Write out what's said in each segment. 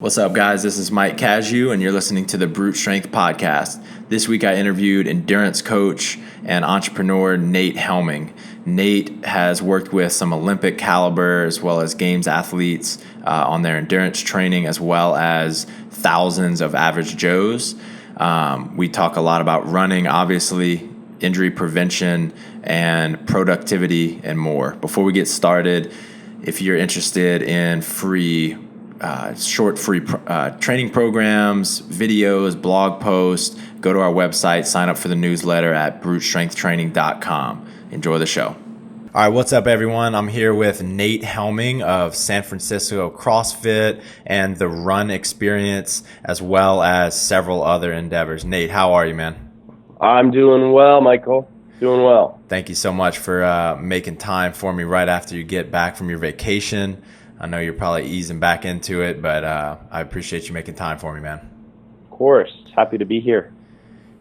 What's up, guys? This is Mike Casu, and you're listening to the Brute Strength Podcast. This week I interviewed endurance coach and entrepreneur Nate Helming. Nate has worked with some Olympic caliber as well as games athletes on their endurance training, as well as thousands of average Joes. We talk a lot about running, obviously, injury prevention, and productivity, and more. Before we get started, if you're interested in short free training programs, videos, blog posts, go to our website, sign up for the newsletter at brutestrengthtraining.com. Enjoy the show. All right, what's up, everyone? I'm here with Nate Helming of San Francisco CrossFit and the Run Experience, as well as several other endeavors. Nate, how are you, man? I'm doing well, Michael. Doing well. Thank you so much for making time for me right after you get back from your vacation. I know you're probably easing back into it, but I appreciate you making time for me, man. Of course. Happy to be here.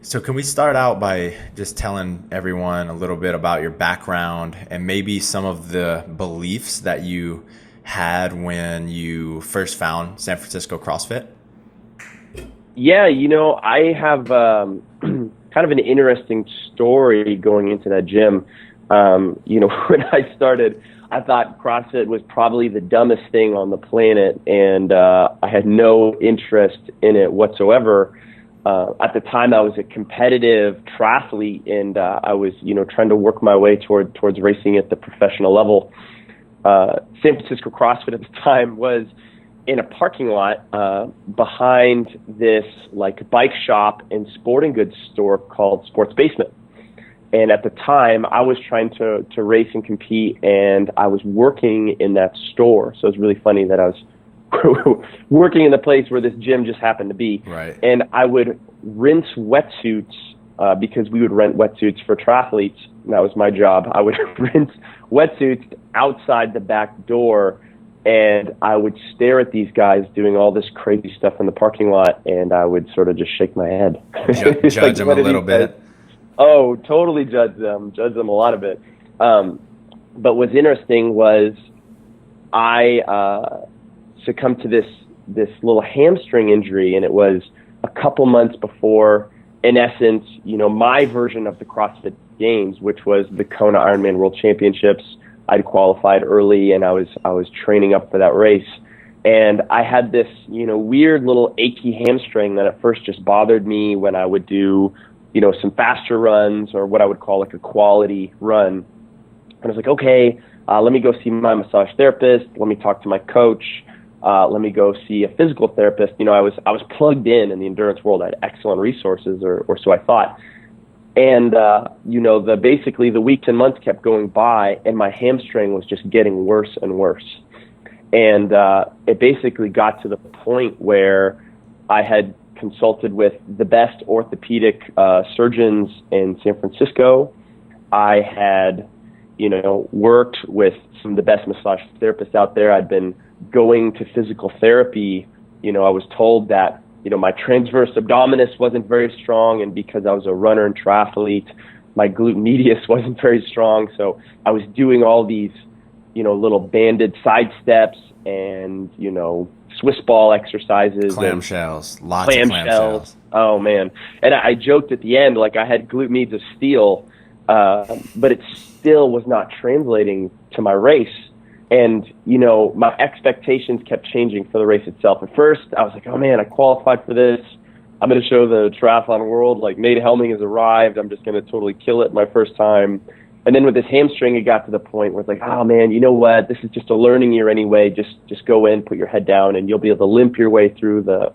So can we start out by just telling everyone a little bit about your background and maybe some of the beliefs that you had when you first found San Francisco CrossFit? Yeah, I have kind of an interesting story going into that gym. When I started, I thought CrossFit was probably the dumbest thing on the planet, and I had no interest in it whatsoever. At the time, I was a competitive triathlete, and I was, trying to work my way towards racing at the professional level. San Francisco CrossFit at the time was in a parking lot behind this bike shop and sporting goods store called Sports Basement. And at the time, I was trying to race and compete, and I was working in that store. So it's really funny that I was working in the place where this gym just happened to be. Right. And I would rinse wetsuits because we would rent wetsuits for triathletes. And that was my job. I would rinse wetsuits outside the back door, and I would stare at these guys doing all this crazy stuff in the parking lot, and I would sort of just shake my head. Judge them a little bit. Oh, totally judge them a lot of it. But what's interesting was I succumbed to this little hamstring injury, and it was a couple months before, in essence, my version of the CrossFit Games, which was the Kona Ironman World Championships. I'd qualified early, and I was training up for that race. And I had this, weird little achy hamstring that at first just bothered me when I would do some faster runs or what I would call a quality run. And I was like, okay, let me go see my massage therapist. Let me talk to my coach. Let me go see a physical therapist. I was plugged in the endurance world. I had excellent resources, or so I thought. And, basically the weeks and months kept going by, and my hamstring was just getting worse and worse. And it basically got to the point where I had consulted with the best orthopedic surgeons in San Francisco. I had, worked with some of the best massage therapists out there. I'd been going to physical therapy. I was told that, my transverse abdominis wasn't very strong, and because I was a runner and triathlete, my glute medius wasn't very strong. So I was doing all these, little banded side steps and, Swiss ball exercises. Clamshells. Lots of clamshells. Oh, man. And I joked at the end, I had glute medius of steel, but it still was not translating to my race. And, my expectations kept changing for the race itself. At first, I was like, oh, man, I qualified for this. I'm going to show the triathlon world, Nate Helming has arrived. I'm just going to totally kill it my first time. And then with this hamstring, it got to the point where it's oh, man, you know what? This is just a learning year anyway. Just go in, put your head down, and you'll be able to limp your way through the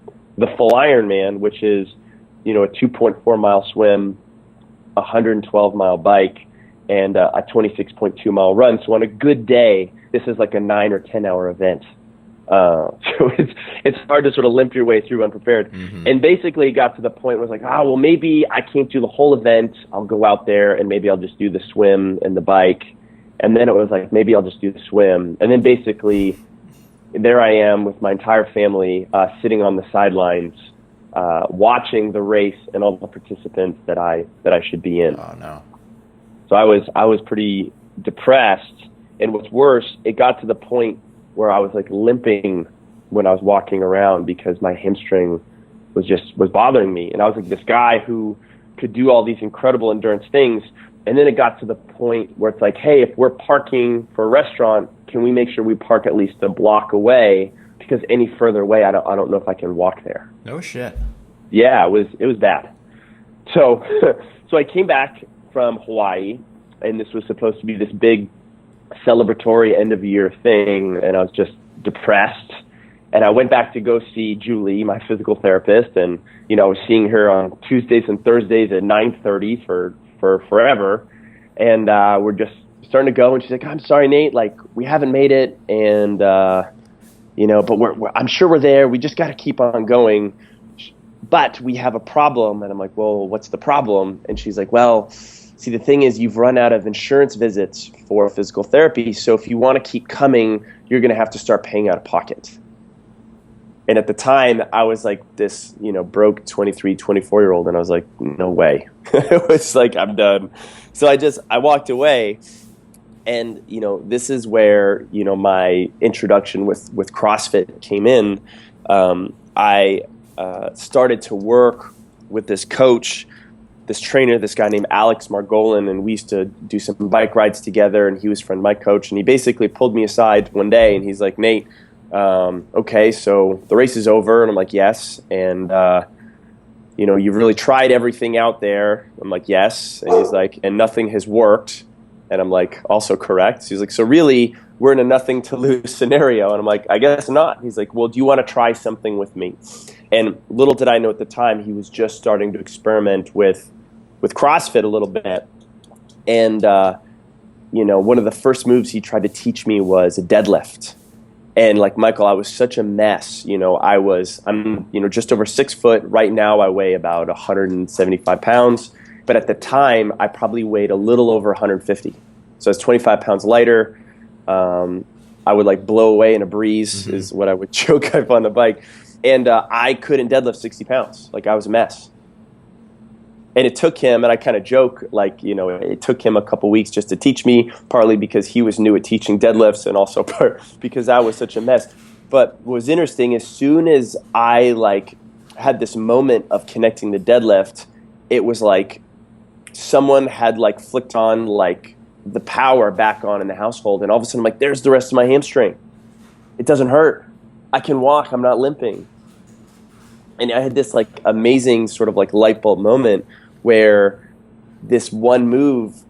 full Ironman, which is, a 2.4-mile swim, a 112-mile bike, and a 26.2-mile run. So on a good day, this is a 9 or 10-hour event. So it's hard to sort of limp your way through unprepared. Mm-hmm. And basically it got to the point where it's well, maybe I can't do the whole event. I'll go out there and maybe I'll just do the swim and the bike. And then it was maybe I'll just do the swim. And then basically there I am with my entire family sitting on the sidelines watching the race and all the participants that I should be in. Oh, no. So I was pretty depressed. And what's worse, it got to the point where I was limping when I was walking around because my hamstring was bothering me. And I was like this guy who could do all these incredible endurance things. And then it got to the point where it's like, hey, if we're parking for a restaurant, can we make sure we park at least a block away? Because any further away, I don't know if I can walk there. No shit. Yeah, it was bad. So so I came back from Hawaii, and this was supposed to be this big celebratory end of year thing, and I was just depressed. And I went back to go see Julie, my physical therapist, and I was seeing her on Tuesdays and Thursdays at 9:30 for forever. And we're just starting to go, and she's like, "I'm sorry, Nate, like we haven't made it, and but I'm sure we're there. We just got to keep on going. But we have a problem." And I'm like, "Well, what's the problem?" And she's like, "Well, see, the thing is you've run out of insurance visits for physical therapy. So if you want to keep coming, you're going to have to start paying out of pocket." And at the time, I was like this, broke 23, 24-year-old. And I was like, no way. It was like, I'm done. So I walked away. And, this is where, my introduction with CrossFit came in. I started to work with this coach, this trainer, this guy named Alex Margolin, and we used to do some bike rides together, and he was a friend of my coach, and he basically pulled me aside one day, and he's like, "Nate, okay, so the race is over," and I'm like, "Yes," and you've really tried everything out there. I'm like, "Yes," and he's like, "And nothing has worked," and I'm like, "Also correct." So he's like, "So really, we're in a nothing to lose scenario," and I'm like, "I guess not." He's like, "Well, do you want to try something with me?" And little did I know at the time, he was just starting to experiment with CrossFit a little bit. And, one of the first moves he tried to teach me was a deadlift. And like Michael, I was such a mess. I'm just over 6 foot. Right now I weigh about 175 pounds. But at the time, I probably weighed a little over 150. So I was 25 pounds lighter. I would like blow away in a breeze is what I would choke up on the bike. And I couldn't deadlift 60 pounds. Like I was a mess. And it took him, and I kind of joke, like, it took him a couple weeks just to teach me, partly because he was new at teaching deadlifts and also because I was such a mess. But what was interesting, as soon as I had this moment of connecting the deadlift, it was like someone had flicked on the power back on in the household. And all of a sudden I'm like, there's the rest of my hamstring. It doesn't hurt. I can walk. I'm not limping. And I had this amazing sort of light bulb moment where this one move,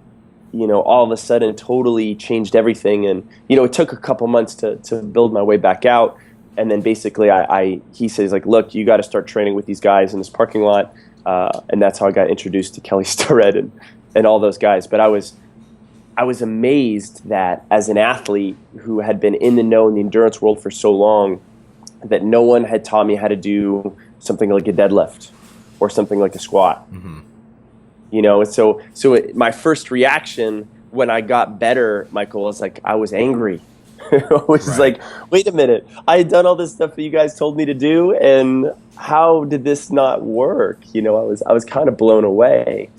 all of a sudden totally changed everything. And, it took a couple months to build my way back out. And then basically he says look, you got to start training with these guys in this parking lot. And that's how I got introduced to Kelly Starrett and all those guys. But I was amazed that as an athlete who had been in the know in the endurance world for so long, that no one had taught me how to do something like a deadlift or something like a squat. Mm-hmm. My first reaction when I got better, Michael, was I was angry. I was like, wait a minute, I had done all this stuff that you guys told me to do, and how did this not work? I was kind of blown away.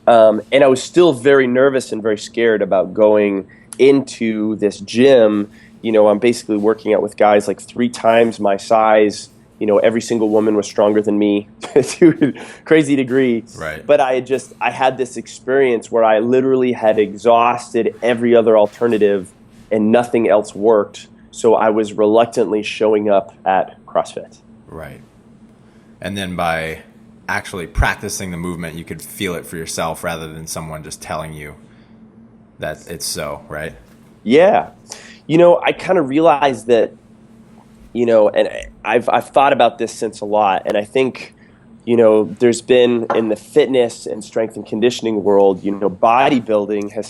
And I was still very nervous and very scared about going into this gym. I'm basically working out with guys 3 times my size. Every single woman was stronger than me to a crazy degree. Right. But I had this experience where I literally had exhausted every other alternative and nothing else worked. So I was reluctantly showing up at CrossFit. Right. And then by actually practicing the movement, you could feel it for yourself rather than someone just telling you that it's so, right? Yeah. I kind of realized that, and I've thought about this since a lot. And I think, there's been in the fitness and strength and conditioning world, bodybuilding has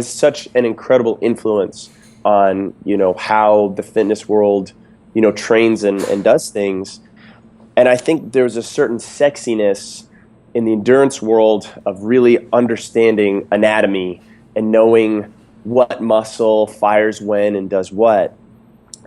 such an incredible influence on, how the fitness world, trains and does things. And I think there's a certain sexiness in the endurance world of really understanding anatomy and knowing what muscle fires when and does what.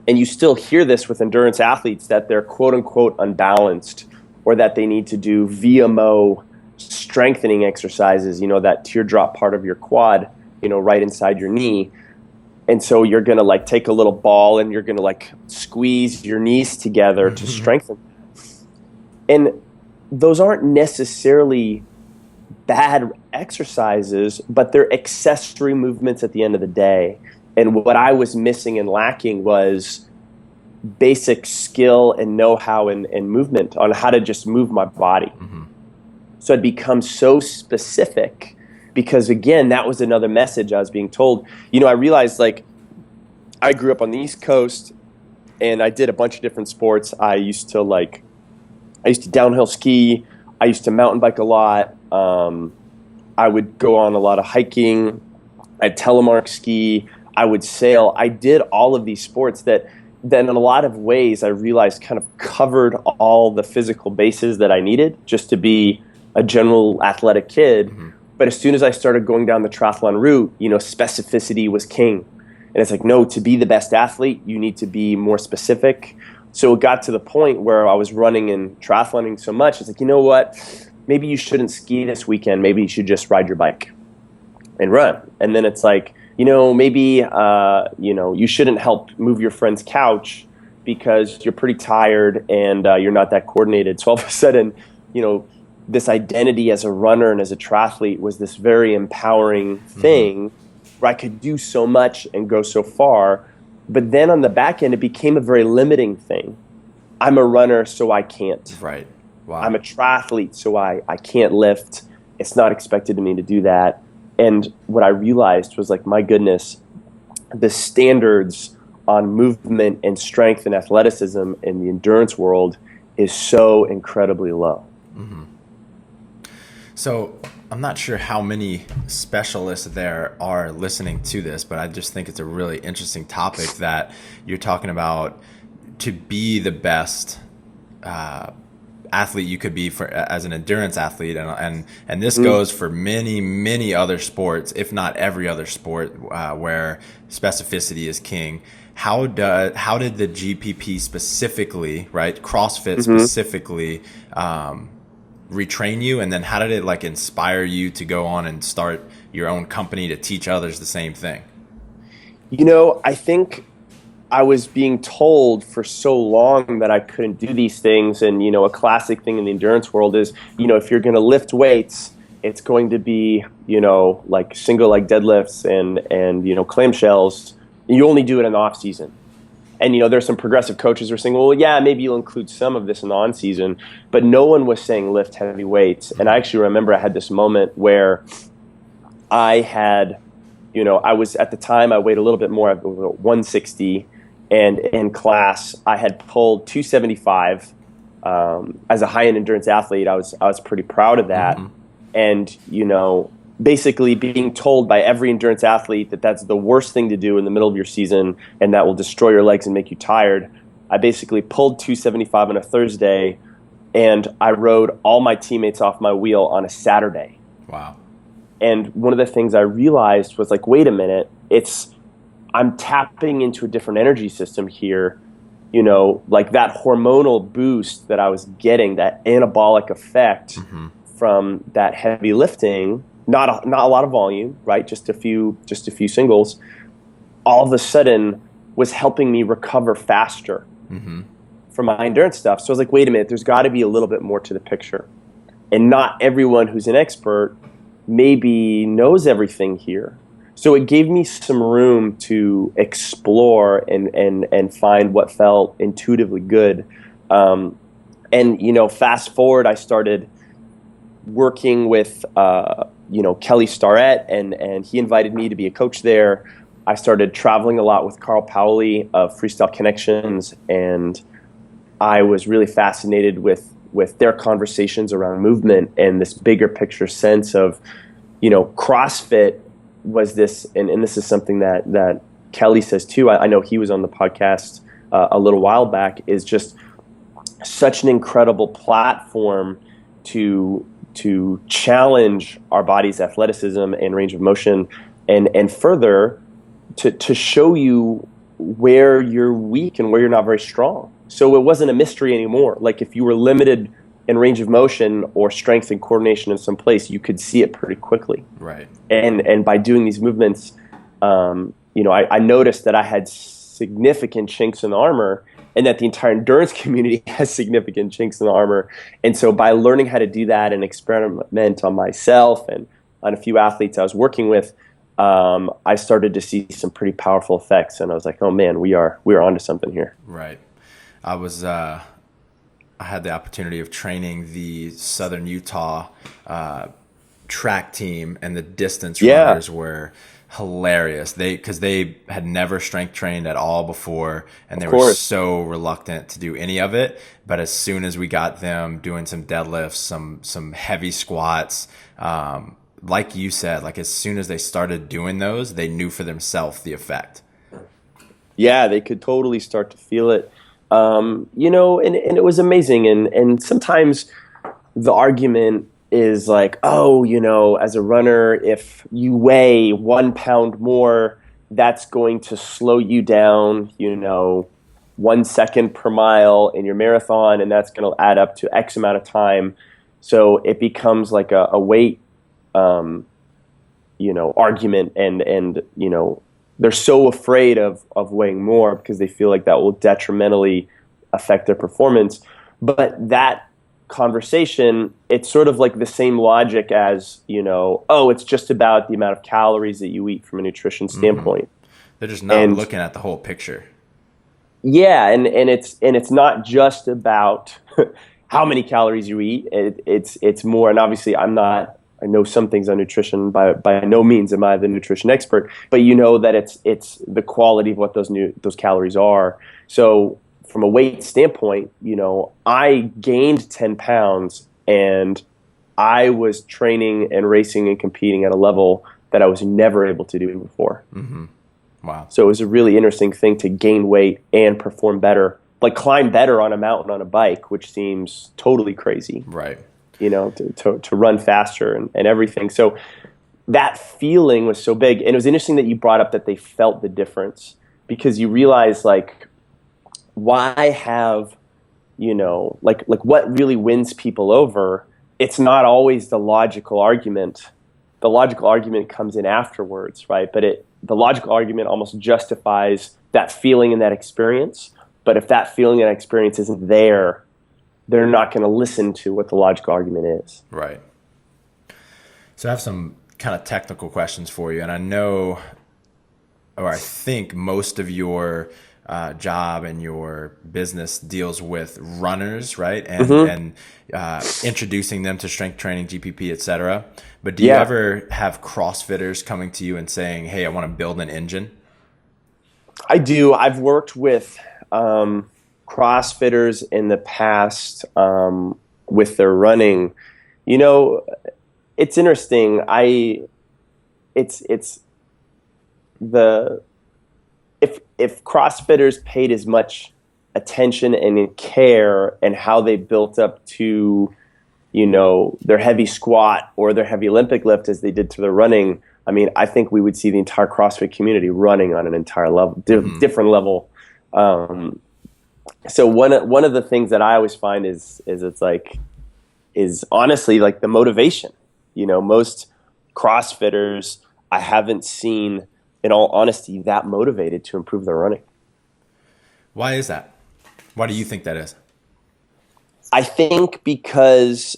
And you still hear this with endurance athletes, that they're quote unquote unbalanced, or that they need to do VMO strengthening exercises, that teardrop part of your quad, right inside your knee. And so you're going to like take a little ball and you're going to like squeeze your knees together to strengthen. And those aren't necessarily bad exercises, but they're accessory movements at the end of the day. And what I was missing and lacking was basic skill and know-how and movement on how to just move my body. So I'd become so specific because, again, that was another message I was being told. You know, I realized, like, I grew up on the East Coast and I did a bunch of different sports. I used to downhill ski. I used to mountain bike a lot. I would go on a lot of hiking. I'd telemark ski. I would sail. I did all of these sports that then in a lot of ways I realized kind of covered all the physical bases that I needed just to be a general athletic kid. But as soon as I started going down the triathlon route, you know, specificity was king. And it's like, no, to be the best athlete, you need to be more specific. So it got to the point where I was running and triathloning so much, it's like, you know what? Maybe you shouldn't ski this weekend. Maybe you should just ride your bike and run. And then it's like, you know, maybe, you shouldn't help move your friend's couch because you're pretty tired and you're not that coordinated. So all of a sudden, you know, this identity as a runner and as a triathlete was this very empowering thing where I could do so much and go so far. But then on the back end, it became a very limiting thing. I'm a runner, so I can't. Right. Wow. I'm a triathlete, so I can't lift. It's not expected of me to do that. And what I realized was like, my goodness, the standards on movement and strength and athleticism in the endurance world is so incredibly low. So I'm not sure how many specialists there are listening to this, but I just think it's a really interesting topic that you're talking about. To be the best athlete you could be as an endurance athlete, and this goes for many other sports, if not every other sport, where specificity is king. How did the GPP specifically, right, CrossFit specifically, retrain you, and then how did it like inspire you to go on and start your own company to teach others the same thing? You know, I think I was being told for so long that I couldn't do these things. And, you know, a classic thing in the endurance world is, you know, if you're going to lift weights, it's going to be, you know, like single leg deadlifts and you know, clamshells. You only do it in the off season. And, you know, there's some progressive coaches who are saying, well, yeah, maybe you'll include some of this in the on season, but no one was saying lift heavy weights. And I actually remember I had this moment where I had, you know, I was at the time I weighed a little bit more, 160. And in class, I had pulled 275. As a high-end endurance athlete, I was pretty proud of that. And, you know, basically being told by every endurance athlete that that's the worst thing to do in the middle of your season and that will destroy your legs and make you tired. I basically pulled 275 on a Thursday, and I rode all my teammates off my wheel on a Saturday. Wow. And one of the things I realized was like, wait a minute, I'm tapping into a different energy system here. You know, like that hormonal boost that I was getting, that anabolic effect from that heavy lifting, not a lot of volume, right? Just a few singles, all of a sudden was helping me recover faster from my endurance stuff. So I was like, wait a minute, there's got to be a little bit more to the picture. And not everyone who's an expert maybe knows everything here. So it gave me some room to explore and find what felt intuitively good. And, you know, fast forward, I started working with, you know, Kelly Starrett, and he invited me to be a coach there. I started traveling a lot with Carl Powley of Freestyle Connections, and I was really fascinated with their conversations around movement and this bigger picture sense of, you know, CrossFit was this, and this is something that Kelly says too. I know he was on the podcast a little while back, is just such an incredible platform to challenge our body's athleticism and range of motion, and further to show you where you're weak and where you're not very strong. So it wasn't a mystery anymore. Like if you were limited in range of motion or strength and coordination in some place, you could see it pretty quickly. Right. And by doing these movements, you I noticed that I had significant chinks in the armor, and that the entire endurance community has significant chinks in the armor. And so by learning how to do that and experiment on myself and on a few athletes I was working with, I started to see some pretty powerful effects. And I was like, oh man, we are onto something here. Right. I had the opportunity of training the Southern Utah track team, and the distance runners were hilarious. Because they had never strength trained at all before, and they were so reluctant to do any of it. But as soon as we got them doing some deadlifts, some heavy squats, like you said, like as soon as they started doing those, they knew for themselves the effect. Yeah, they could totally start to feel it. And it was amazing. And sometimes the argument is like, oh, as a runner, if you weigh 1 pound more, that's going to slow you down, 1 second per mile in your marathon, and that's going to add up to X amount of time. So it becomes like a weight, argument, and they're so afraid of weighing more because they feel like that will detrimentally affect their performance. But that conversation, it's sort of like the same logic as, it's just about the amount of calories that you eat from a nutrition standpoint. Mm-hmm. They're just not looking at the whole picture. Yeah, and it's not just about how many calories you eat. It's more, and obviously I know some things on nutrition. By no means am I the nutrition expert, but that it's the quality of what those calories are. So from a weight standpoint, I gained 10 pounds, and I was training and racing and competing at a level that I was never able to do before. Mm-hmm. Wow. So it was a really interesting thing to gain weight and perform better, like climb better on a mountain on a bike, which seems totally crazy. Right. To run faster and everything. So that feeling was so big. And it was interesting that you brought up that they felt the difference, because you realize, like, why have, like what really wins people over? It's not always the logical argument. The logical argument comes in afterwards, right? But the logical argument almost justifies that feeling and that experience. But if that feeling and experience isn't there, they're not going to listen to what the logical argument is. Right. So I have some kind of technical questions for you. And I think most of your job and your business deals with runners, right? And introducing them to strength training, GPP, et cetera. But do you ever have CrossFitters coming to you and saying, hey, I want to build an engine? I do. I've worked with CrossFitters in the past with their running. It's interesting. If CrossFitters paid as much attention and care and how they built up to, their heavy squat or their heavy Olympic lift as they did to their running, I mean, I think we would see the entire CrossFit community running on an entire level, different level. So one of the things that I always find is honestly like the motivation. Most CrossFitters I haven't seen, in all honesty, that motivated to improve their running. Why is that? Why do you think that is? I think because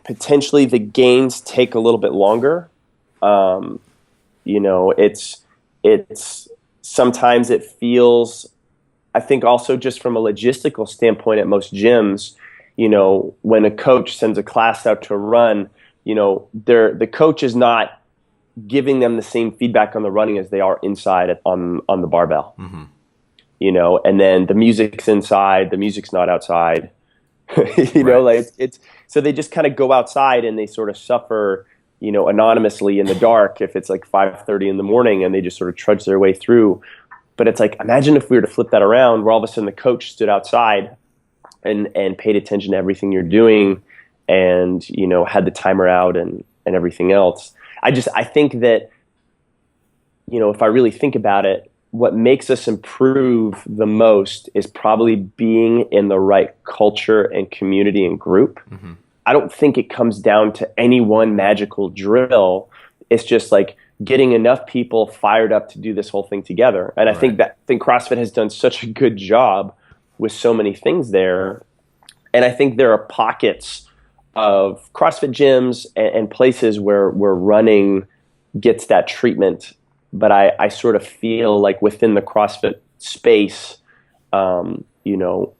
potentially the gains take a little bit longer. It's sometimes it feels, I think also just from a logistical standpoint at most gyms, when a coach sends a class out to run, the coach is not giving them the same feedback on the running as they are inside on the barbell. Mm-hmm. And then the music's inside, the music's not outside. It's so they just kind of go outside and they sort of suffer, anonymously in the dark if it's like 5:30 in the morning, and they just sort of trudge their way through. But it's like, imagine if we were to flip that around, where all of a sudden the coach stood outside and paid attention to everything you're doing, and had the timer out and everything else. I think that, if I really think about it, what makes us improve the most is probably being in the right culture and community and group. Mm-hmm. I don't think it comes down to any one magical drill. It's just like getting enough people fired up to do this whole thing together. And I think CrossFit has done such a good job with so many things there. And I think there are pockets of CrossFit gyms and places where running gets that treatment. But I sort of feel like within the CrossFit space, people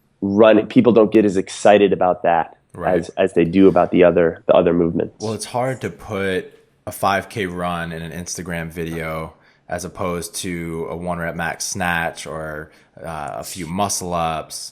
don't get as excited about that as they do about the other movements. Well, it's hard to put a 5K run in an Instagram video as opposed to a 1 rep max snatch or a few muscle ups,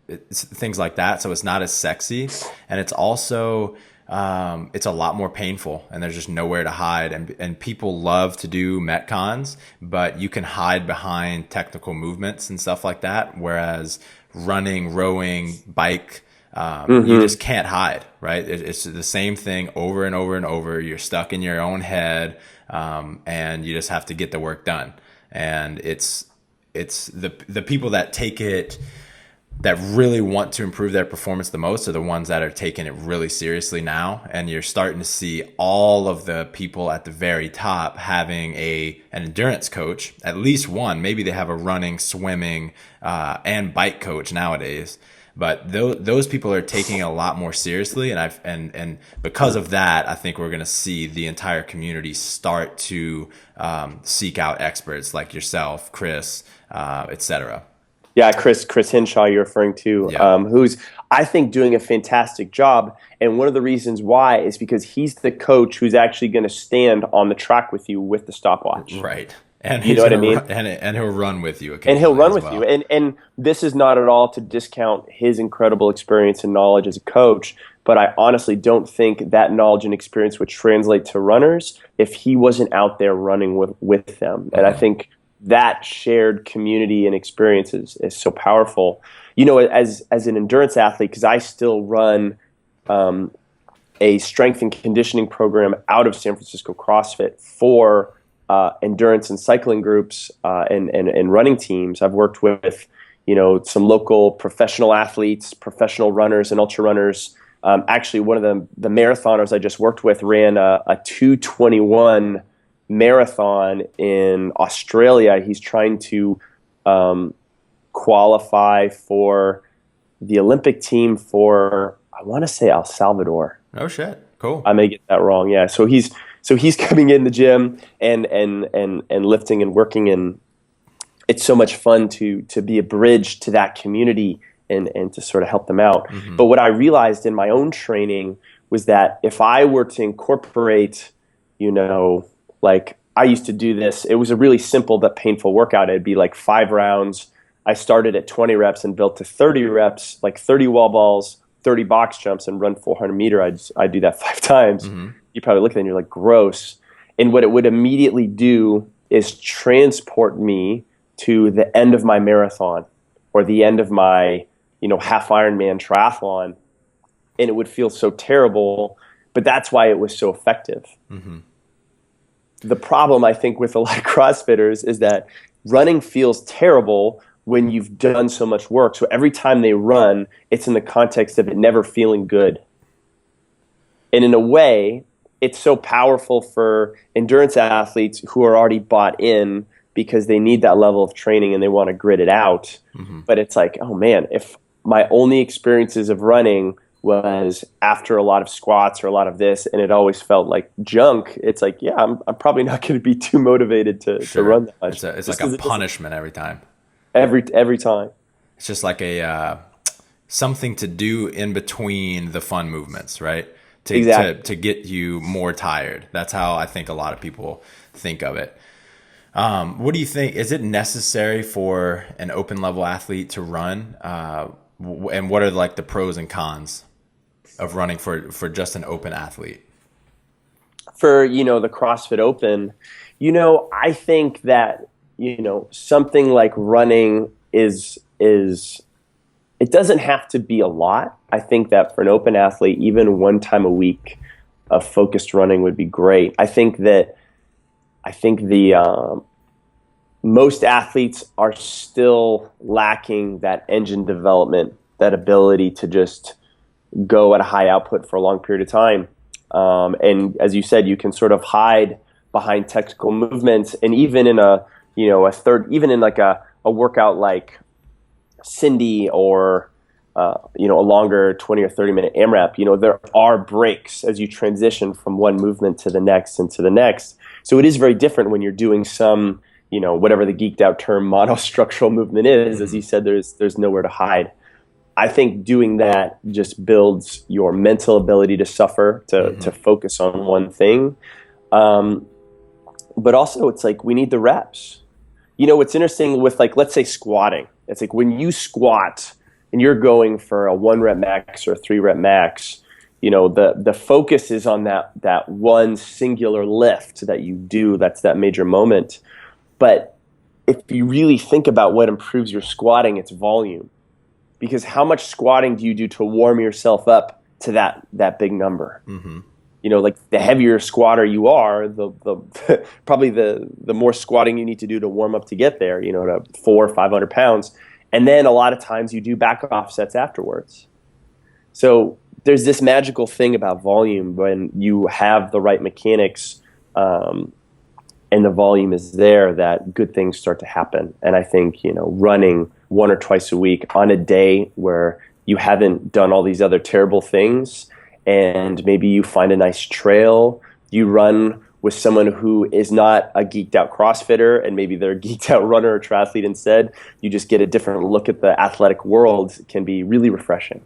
things like that. So it's not as sexy, and it's also it's a lot more painful, and there's just nowhere to hide. And people love to do Metcons, but you can hide behind technical movements and stuff like that. Whereas running, rowing, bike, you just can't hide, right? It's the same thing over and over and over. You're stuck in your own head, and you just have to get the work done. And it's the people that take it, that really want to improve their performance the most, are the ones that are taking it really seriously now. And you're starting to see all of the people at the very top having an endurance coach, at least one. Maybe they have a running, swimming, and bike coach nowadays. But those people are taking it a lot more seriously, and because of that, I think we're going to see the entire community start to seek out experts like yourself, Chris, etc. Yeah, Chris Hinshaw you're referring to, who's, I think, doing a fantastic job. And one of the reasons why is because he's the coach who's actually going to stand on the track with you with the stopwatch. Right. And you know what I mean? And he'll run with you occasionally. And he'll run with you. And this is not at all to discount his incredible experience and knowledge as a coach, but I honestly don't think that knowledge and experience would translate to runners if he wasn't out there running with them. And I think that shared community and experience is so powerful. As an endurance athlete, because I still run a strength and conditioning program out of San Francisco CrossFit for endurance and cycling groups and running teams. I've worked with some local professional athletes, professional runners, and ultra runners. Actually, one of the marathoners I just worked with ran a 2:21 marathon in Australia. He's trying to qualify for the Olympic team for, I want to say, El Salvador. Oh shit, cool. I may get that wrong. Yeah, so he's coming in the gym and lifting and working, and it's so much fun to be a bridge to that community and to sort of help them out. Mm-hmm. But what I realized in my own was that if I were to incorporate, like I used to do this, it was a really simple but painful workout. It'd be like 5 rounds. I started at 20 reps and built to 30 reps, like 30 wall balls, 30 box jumps, and run 400 meter. I'd do that 5 times. Mm-hmm. You probably look at it and you're like, gross. And what it would immediately do is transport me to the end of my marathon or the end of my, half Ironman triathlon. And it would feel so terrible, but that's why it was so effective. Mm-hmm. The problem, I think, with a lot of CrossFitters is that running feels terrible when you've done so much work. So every time they run, it's in the context of it never feeling good. And in a way, it's so powerful for endurance athletes who are already bought in because they need that level of training and they want to grit it out. Mm-hmm. But it's like, oh man, if my only experiences of running was after a lot of squats or a lot of this, and it always felt like junk, it's like, yeah, I'm probably not going to be too motivated to run that much. It's like a punishment every time. Every time. It's just like a something to do in between the fun movements, right? To get you more tired. That's how I think a lot of people think of it. What do you think? Is it necessary for an open level athlete to run? And what are like the pros and cons of running for just an open athlete? For, the CrossFit Open, I think that, something like running is it doesn't have to be a lot. I think that for an open athlete, even 1 time a week of focused running would be great. I think the most athletes are still lacking that engine development, that ability to just go at a high output for a long period of time. And as you said, you can sort of hide behind technical movements. And even in even in like a workout like Cindy or a longer 20 or 30 minute AMRAP, there are breaks as you transition from one movement to the next and to the next. So it is very different when you're doing some, whatever the geeked out term monostructural movement is. As you said, there's nowhere to hide. I think doing that just builds your mental ability to suffer, to focus on one thing. But also it's like we need the reps. What's interesting with, like, let's say squatting, it's like when you squat and you're going for a 1 rep max or a 3 rep max, the focus is on that one singular lift that you do. That's that major moment. But if you really think about what improves your squatting, it's volume. Because how much squatting do you do to warm yourself up to that big number? Mm-hmm. Like the heavier squatter you are, the probably the more squatting you need to do to warm up to get there, to 400 or 500 pounds. And then a lot of times you do back off sets afterwards. So there's this magical thing about volume when you have the right mechanics and the volume is there, that good things start to happen. And I think, running 1 or twice a week on a day where you haven't done all these other terrible things, and maybe you find a nice trail, you run with someone who is not a geeked out CrossFitter and maybe they're a geeked out runner or triathlete instead, you just get a different look at the athletic world. It can be really refreshing.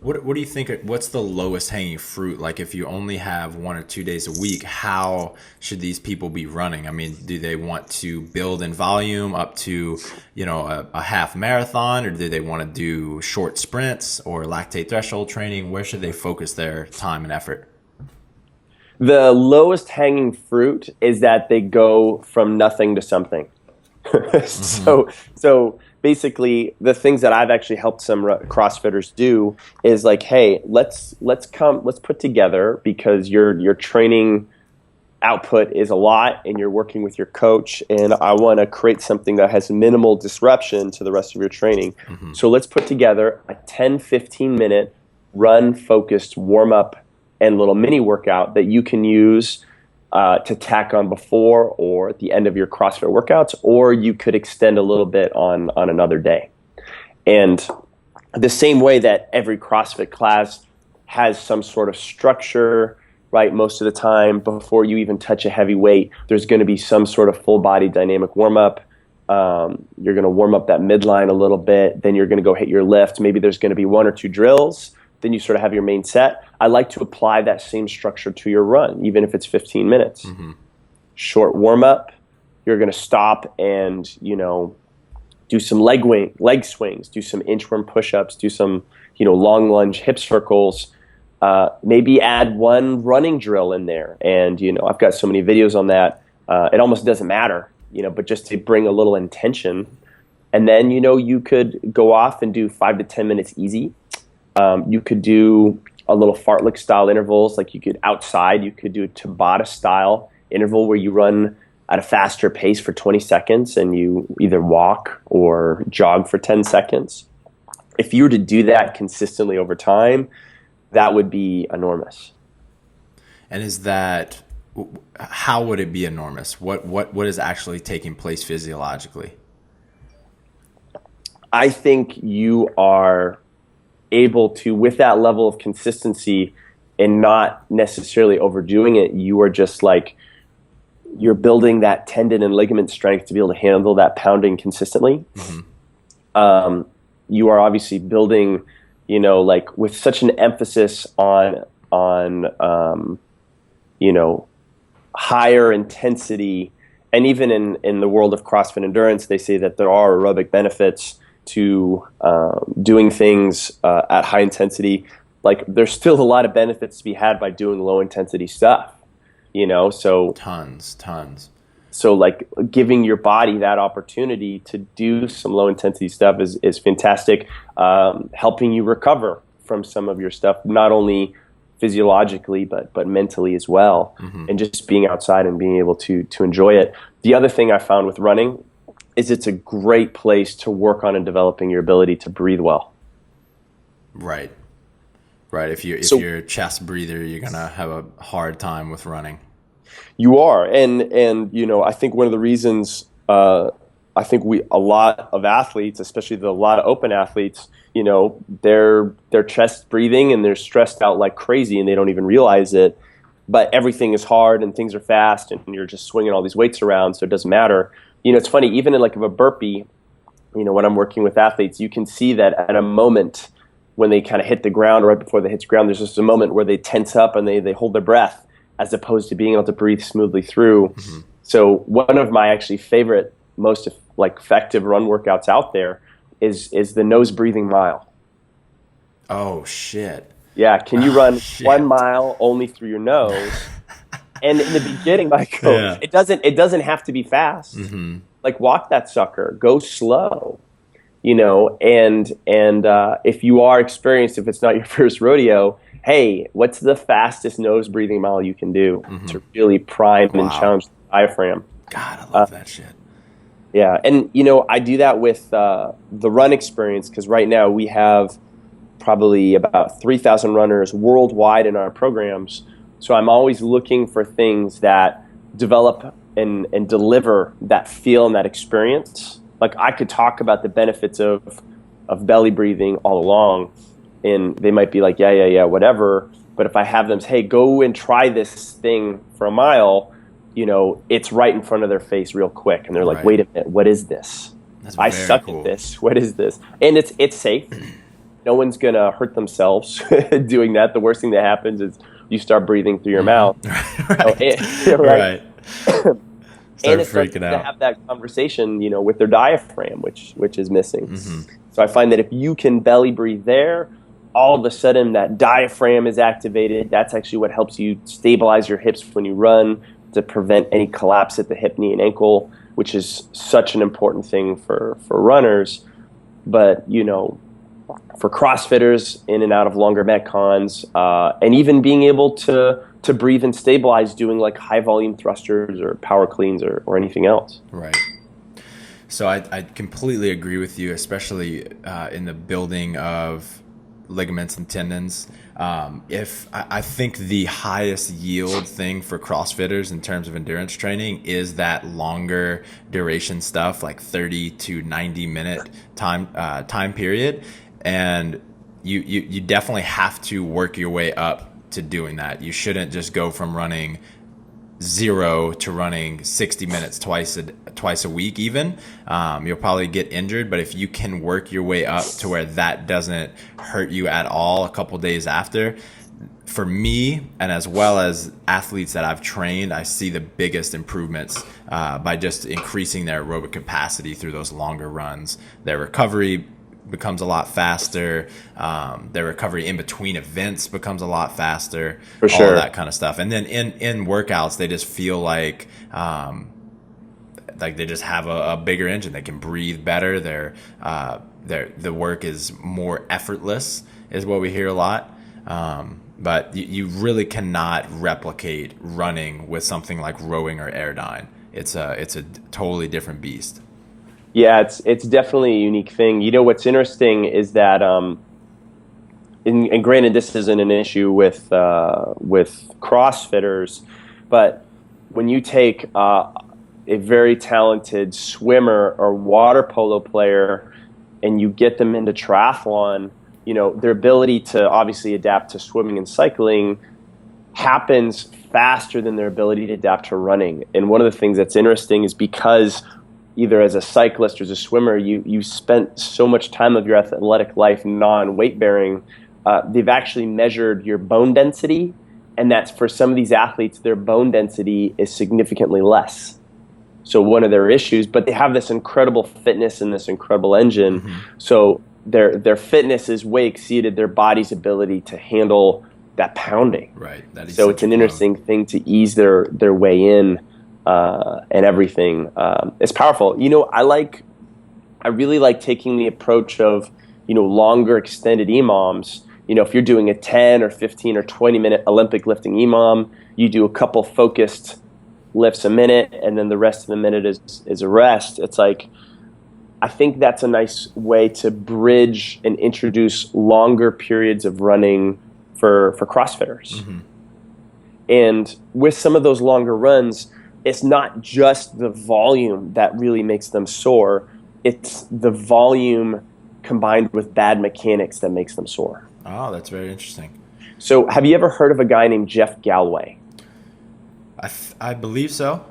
What do you think, what's the lowest hanging fruit? Like if you only have 1 or 2 days a week, how should these people be running? I mean, do they want to build in volume up to, a half marathon, or do they want to do short sprints or lactate threshold training? Where should they focus their time and effort? The lowest hanging fruit is that they go from nothing to something. So basically the things that I've actually helped some CrossFitters do is like, hey, let's put together, because your training output is a lot and you're working with your coach, and I want to create something that has minimal disruption to the rest of your training. Mm-hmm. So let's put together a 10-15 minute run focused warm up and little mini workout that you can use to tack on before or at the end of your CrossFit workouts, or you could extend a little bit on another day. And the same way that every CrossFit class has some sort of structure, right? Most of the time before you even touch a heavy weight, there's going to be some sort of full body dynamic warm up. You're going to warm up that midline a little bit, then you're going to go hit your lift. Maybe there's going to be 1 or 2 drills. Then you sort of have your main set. I like to apply that same structure to your run, even if it's 15 minutes. Mm-hmm. Short warm up. You're going to stop and, do some leg swings, do some inchworm push-ups, do some, long lunge hip circles. Maybe add 1 running drill in there. And, I've got so many videos on that. It almost doesn't matter, but just to bring a little intention. And then, you could go off and do 5 to 10 minutes easy. You could do a little fartlek style intervals, like you could do a Tabata style interval where you run at a faster pace for 20 seconds and you either walk or jog for 10 seconds. If you were to do that consistently over time, that would be enormous. And how would it be enormous? What is actually taking place physiologically? I think you are able to, with that level of consistency and not necessarily overdoing it, you are just like, you're building that tendon and ligament strength to be able to handle that pounding consistently. Mm-hmm. You are obviously building, like with such an emphasis on higher intensity. And even in the world of CrossFit endurance, they say that there are aerobic benefits to doing things at high intensity. Like there's still a lot of benefits to be had by doing low intensity stuff, so tons. So like giving your body that opportunity to do some low intensity stuff is fantastic. Helping you recover from some of your stuff, not only physiologically, but mentally as well. Mm-hmm. And just being outside and being able to enjoy it. The other thing I found with running is it's a great place to work on and developing your ability to breathe well. Right. If you're a chest breather, you're going to have a hard time with running. You are, and I think one of the reasons I think a lot of athletes, especially a lot of open athletes, they're chest breathing and they're stressed out like crazy and they don't even realize it. But everything is hard and things are fast and you're just swinging all these weights around, so it doesn't matter. It's funny, even in like a burpee, when I'm working with athletes, you can see that at a moment when they kind of hit the ground, right before they hit the ground, there's just a moment where they tense up and they hold their breath as opposed to being able to breathe smoothly through. Mm-hmm. So one of my actually favorite, most effective run workouts out there is the nose breathing mile. Oh, shit. Yeah, can you run 1 mile only through your nose? And in the beginning, it doesn't have to be fast. Mm-hmm. Like, walk that sucker, go slow, and if you are experienced, if it's not your first rodeo, hey, what's the fastest nose breathing mile you can do to really prime and challenge the diaphragm? God, I love that shit. Yeah, and I do that with the run experience, because right now we have probably about 3,000 runners worldwide in our programs. So I'm always looking for things that develop and deliver that feel and that experience. Like, I could talk about the benefits of belly breathing all along, and they might be like, yeah, whatever. But if I have them say, hey, go and try this thing for a mile, it's right in front of their face real quick. And they're like, wait a minute, what is this? I suck at this. What is this? And it's safe. No one's going to hurt themselves doing that. The worst thing that happens is you start breathing through your mouth. Right. And it's freaking out to have that conversation, with their diaphragm, which is missing. Mm-hmm. So I find that if you can belly breathe there, all of a sudden that diaphragm is activated. That's actually what helps you stabilize your hips when you run, to prevent any collapse at the hip, knee, and ankle, which is such an important thing for runners. But, for CrossFitters in and out of longer Metcons, and even being able to breathe and stabilize doing like high volume thrusters or power cleans or anything else. Right. So I completely agree with you, especially in the building of ligaments and tendons. I think the highest yield thing for CrossFitters in terms of endurance training is that longer duration stuff, like 30 to 90 minute time period. And you definitely have to work your way up to doing that. You shouldn't just go from running 0 to running 60 minutes twice a week even. You'll probably get injured, but if you can work your way up to where that doesn't hurt you at all a couple days after, for me, and as well as athletes that I've trained, I see the biggest improvements by just increasing their aerobic capacity through those longer runs. Their recovery becomes a lot faster. Their recovery in between events becomes a lot faster. For sure. All of that kind of stuff. And then in workouts, they just feel like they just have a bigger engine. They can breathe better. The work is more effortless, is what we hear a lot. But you really cannot replicate running with something like rowing or airdyne. It's a totally different beast. Yeah, it's definitely a unique thing. What's interesting is that, and granted, this isn't an issue with CrossFitters, but when you take a very talented swimmer or water polo player and you get them into triathlon, their ability to obviously adapt to swimming and cycling happens faster than their ability to adapt to running. And one of the things that's interesting is because either as a cyclist or as a swimmer, you spent so much time of your athletic life non-weight bearing, they've actually measured your bone density, and that's for some of these athletes, their bone density is significantly less. So one of their issues, but they have this incredible fitness and this incredible engine. Mm-hmm. So their fitness is way exceeded their body's ability to handle that pounding. Right. So it's an interesting thing to ease their way in. And everything. It's powerful. I really like taking the approach of, longer extended EMOMs. If you're doing a 10 or 15 or 20 minute Olympic lifting EMOM, you do a couple focused lifts a minute, and then the rest of the minute is a rest. It's like, I think that's a nice way to bridge and introduce longer periods of running for CrossFitters. Mm-hmm. And with some of those longer runs, it's not just the volume that really makes them sore. It's the volume combined with bad mechanics that makes them sore. Oh, that's very interesting. So have you ever heard of a guy named Jeff Galloway? I believe so.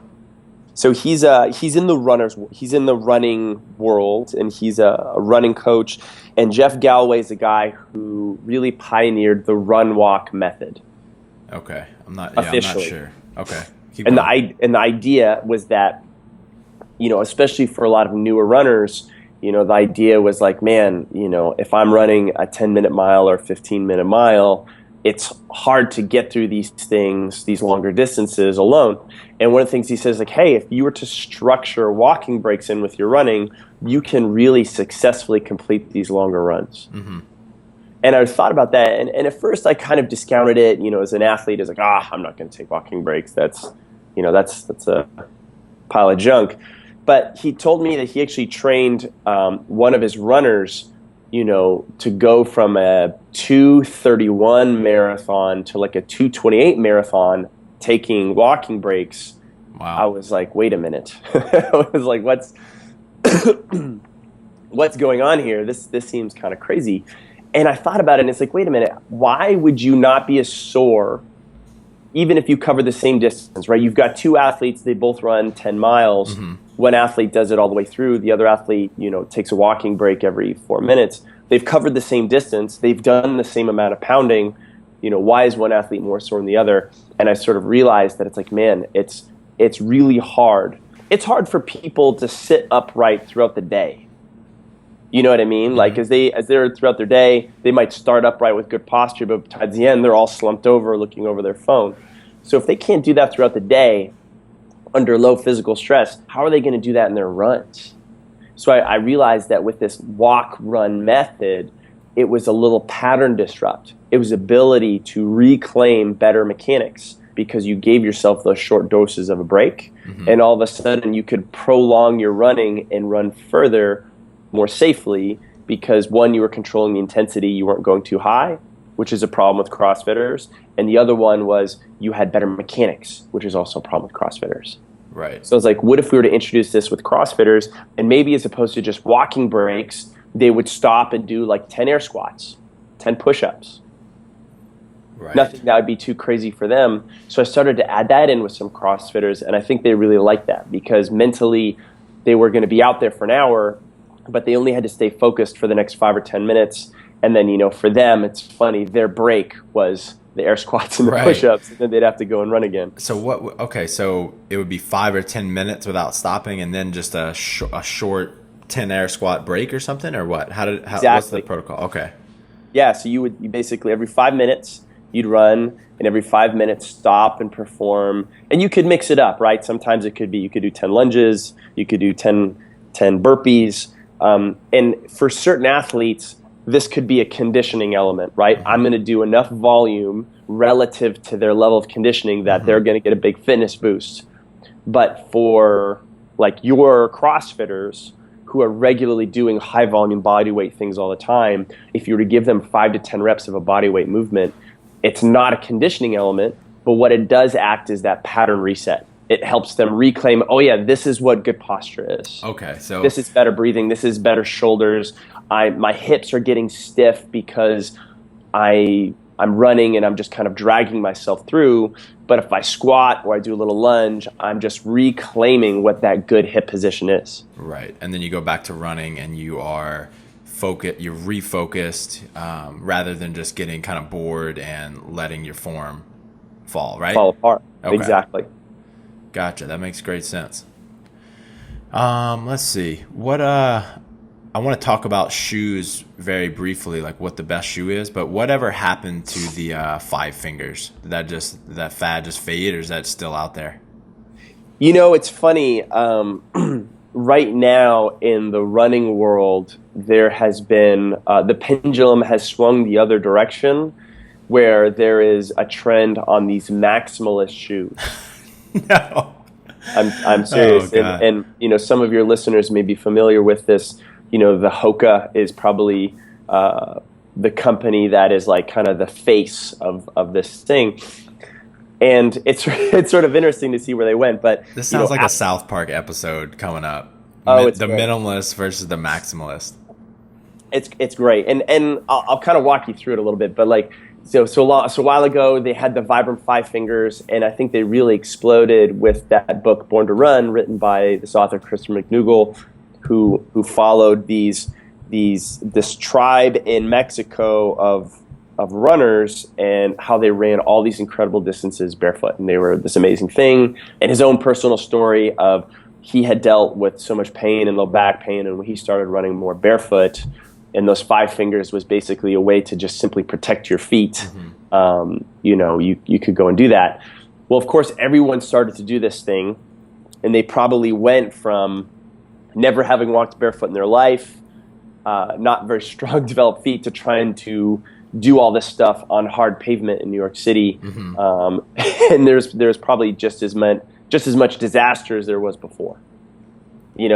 So he's in the running world, and he's a running coach. And Jeff Galloway is a guy who really pioneered the run walk method. Okay, I'm not sure. Okay, and the idea was that, especially for a lot of newer runners, the idea was like, man, if I'm running a 10-minute mile or 15-minute mile, it's hard to get through these longer distances alone. And one of the things he says, like, hey, if you were to structure walking breaks in with your running, you can really successfully complete these longer runs. Mm-hmm. And I thought about that, and at first I kind of discounted it. As an athlete, it's like, I'm not going to take walking breaks. That's a pile of junk. But he told me that he actually trained one of his runners, to go from a 2:31 marathon to like a 2:28 marathon, taking walking breaks. Wow. I was like, wait a minute. I was like, what's going on here? This seems kind of crazy. And I thought about it, and it's like, wait a minute, why would you not be as sore even if you cover the same distance, right? You've got two athletes, they both run 10 miles. Mm-hmm. One athlete does it all the way through. The other athlete, takes a walking break every 4 minutes. They've covered the same distance. They've done the same amount of pounding. Why is one athlete more sore than the other? And I sort of realized that it's like, man, it's really hard. It's hard for people to sit upright throughout the day. You know what I mean? Mm-hmm. Like as they're throughout their day, they might start upright with good posture, but towards the end, they're all slumped over looking over their phone. So if they can't do that throughout the day under low physical stress, how are they going to do that in their runs? So I realized that with this walk-run method, it was a little pattern disrupt. It was ability to reclaim better mechanics because you gave yourself those short doses of a break, mm-hmm. and all of a sudden you could prolong your running and run further more safely because, one, you were controlling the intensity, you weren't going too high, which is a problem with CrossFitters, and the other one was you had better mechanics, which is also a problem with CrossFitters. Right. So I was like, what if we were to introduce this with CrossFitters, and maybe as opposed to just walking breaks, they would stop and do like 10 air squats, 10 push-ups. Right. Nothing that would be too crazy for them. So I started to add that in with some CrossFitters, and I think they really liked that because mentally they were going to be out there for an hour, but they only had to stay focused for the next 5 or 10 minutes. And then, for them, it's funny, their break was the air squats and the push-ups, and then they'd have to go and run again. So so it would be 5 or 10 minutes without stopping, and then just a short 10 air squat break or something, or what? Exactly. What's the protocol? Okay. Yeah, so you basically every 5 minutes you'd run, and every 5 minutes stop and perform. And you could mix it up, right? Sometimes you could do 10 lunges, you could do 10 burpees. And for certain athletes, this could be a conditioning element, right? Mm-hmm. I'm going to do enough volume relative to their level of conditioning that mm-hmm. they're going to get a big fitness boost. But for like your CrossFitters who are regularly doing high volume body weight things all the time, if you were to give them 5 to 10 reps of a body weight movement, it's not a conditioning element, but what it does act is that pattern reset. It helps them reclaim, oh yeah, this is what good posture is. Okay, so this is better breathing, this is better shoulders. My hips are getting stiff because I'm running and I'm just kind of dragging myself through. But if I squat or I do a little lunge, I'm just reclaiming what that good hip position is. Right, and then you go back to running and you are you're refocused rather than just getting kind of bored and letting your form fall, right? Fall apart. Okay. Exactly. Gotcha. That makes great sense. Let's see. I want to talk about shoes very briefly, like what the best shoe is, but whatever happened to the 5 fingers? Did that fad just fade, or is that still out there? It's funny. Right now in the running world, there has been the pendulum has swung the other direction, where there is a trend on these Maximalist shoes. No, I'm serious, oh, and some of your listeners may be familiar with this. The Hoka is probably the company that is like kind of the face of this thing. And it's sort of interesting to see where they went. But this sounds like a South Park episode coming up. It's the great. Minimalist versus the Maximalist. It's great, and I'll kind of walk you through it a little bit. But like so a while ago, they had the Vibram Five Fingers, and I think they really exploded with that book Born to Run, written by this author Christopher McNougal, who followed this tribe in Mexico of runners and how they ran all these incredible distances barefoot, and they were this amazing thing. And his own personal story of he had dealt with so much pain and low back pain, and when he started running more barefoot, and those 5 fingers was basically a way to just simply protect your feet. Mm-hmm. You could go and do that. Well, of course, everyone started to do this thing, and they probably went from never having walked barefoot in their life, not very strong developed feet, to trying to do all this stuff on hard pavement in New York City. Mm-hmm. And there's probably just as much disaster as there was before.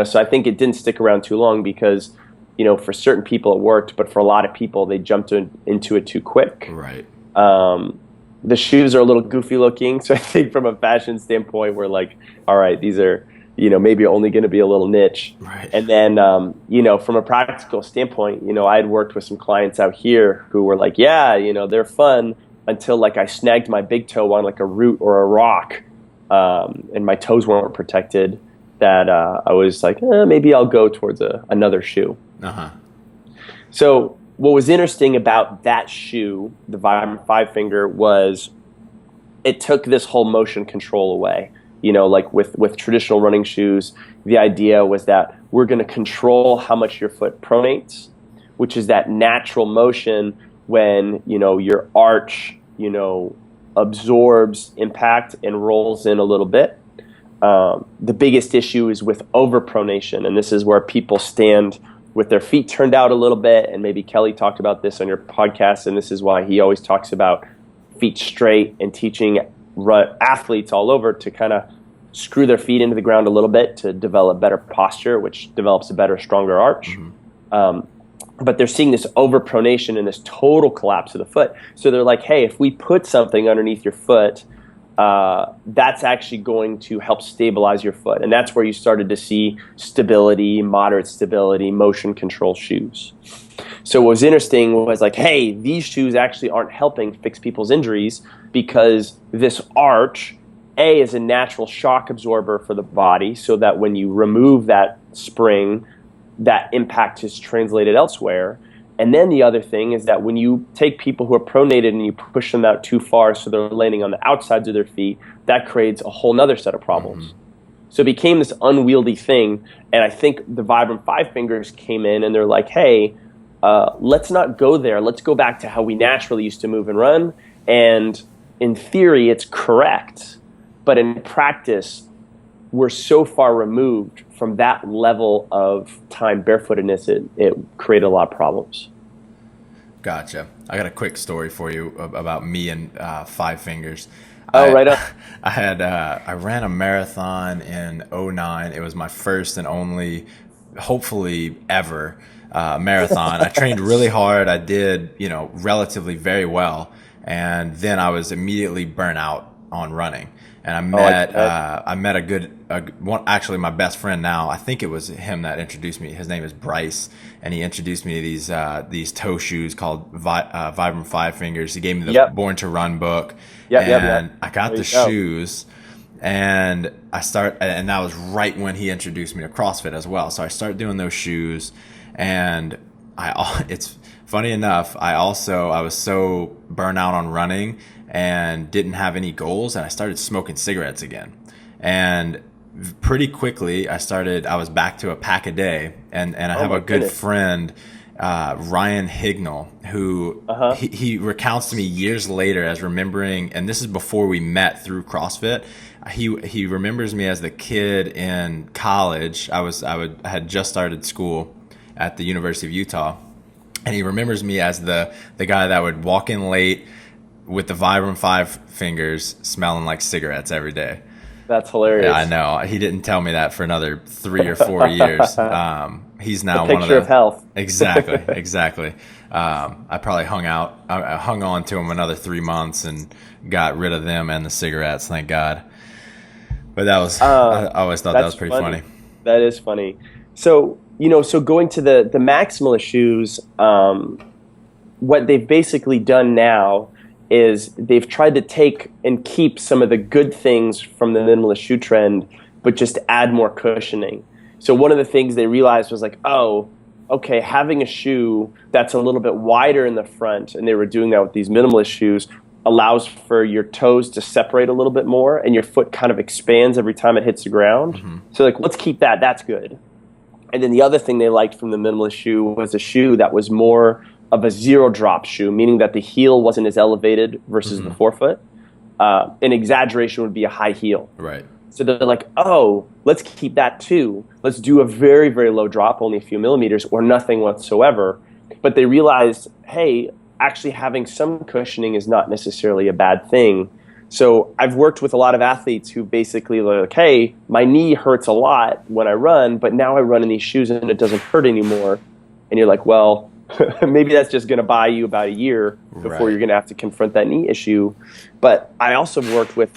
So I think it didn't stick around too long because, for certain people it worked, but for a lot of people they jumped into it too quick. Right. The shoes are a little goofy looking, so I think from a fashion standpoint we're like, all right, these are maybe only going to be a little niche. Right. And then, from a practical standpoint, I had worked with some clients out here who were like, yeah, they're fun until like I snagged my big toe on like a root or a rock, and my toes weren't protected, that I was like, maybe I'll go towards another shoe. Uh-huh. So what was interesting about that shoe, the Vibram 5-finger, was it took this whole motion control away. Like with traditional running shoes, the idea was that we're going to control how much your foot pronates, which is that natural motion when, your arch, absorbs impact and rolls in a little bit. The biggest issue is with overpronation, and this is where people stand with their feet turned out a little bit, and maybe Kelly talked about this on your podcast, and this is why he always talks about feet straight and teaching athletes all over to kind of screw their feet into the ground a little bit to develop better posture, which develops a better, stronger arch. Mm-hmm. But they're seeing this overpronation and this total collapse of the foot. So they're like, hey, if we put something underneath your foot, that's actually going to help stabilize your foot. And that's where you started to see stability, moderate stability, motion control shoes. So what was interesting was like, hey, these shoes actually aren't helping fix people's injuries because this arch, A, is a natural shock absorber for the body, so that when you remove that spring, that impact is translated elsewhere. And then the other thing is that when you take people who are pronated and you push them out too far so they're landing on the outsides of their feet, that creates a whole nother set of problems. Mm-hmm. So it became this unwieldy thing, and I think the Vibram 5 fingers came in and they're like, hey, let's not go there. Let's go back to how we naturally used to move and run. And in theory, it's correct. But in practice, we're so far removed from that level of time barefootedness, it created a lot of problems. Gotcha. I got a quick story for you about me and 5 fingers. Right on. I ran a marathon in 2009. It was my first and only, hopefully ever, marathon. I trained really hard. I did, relatively very well. And then I was immediately burnt out on running. And I met actually my best friend now. I think it was him that introduced me. His name is Bryce, and he introduced me to these toe shoes called Vibram 5 Fingers. He gave me the Born to Run book, and I got the shoes, and and that was right when he introduced me to CrossFit as well. So I started doing those shoes, and it's funny enough, I was so burnt out on running and didn't have any goals, and I started smoking cigarettes again. And pretty quickly I was back to a pack a day, and I have a good friend, Ryan Hignall, who he recounts to me years later as remembering, and this is before we met through CrossFit. He remembers me as the kid in college. I had just started school at the University of Utah, and he remembers me as the guy that would walk in late with the Vibram 5 fingers, smelling like cigarettes every day. That's hilarious. Yeah, I know. He didn't tell me that for another 3 or 4 years. He's now one of the picture of health. Exactly. I probably I hung on to them another 3 months and got rid of them and the cigarettes, thank God. But that was, I always thought that was pretty funny. That is funny. So, so going to the Maximalist shoes, what they've basically done now is they've tried to take and keep some of the good things from the minimalist shoe trend, but just add more cushioning. So one of the things they realized was like, oh, okay, having a shoe that's a little bit wider in the front, and they were doing that with these minimalist shoes, allows for your toes to separate a little bit more, and your foot kind of expands every time it hits the ground. Mm-hmm. So like, let's keep that. That's good. And then the other thing they liked from the minimalist shoe was a shoe that was more of a zero drop shoe, meaning that the heel wasn't as elevated versus the forefoot. An exaggeration would be a high heel. Right. So they're like, oh, let's keep that too. Let's do a very, very low drop, only a few millimeters or nothing whatsoever. But they realized, hey, actually having some cushioning is not necessarily a bad thing. So I've worked with a lot of athletes who basically are like, hey, my knee hurts a lot when I run, but now I run in these shoes and it doesn't hurt anymore. And you're like, well, maybe that's just going to buy you about a year before you're going to have to confront that knee issue. But I also worked with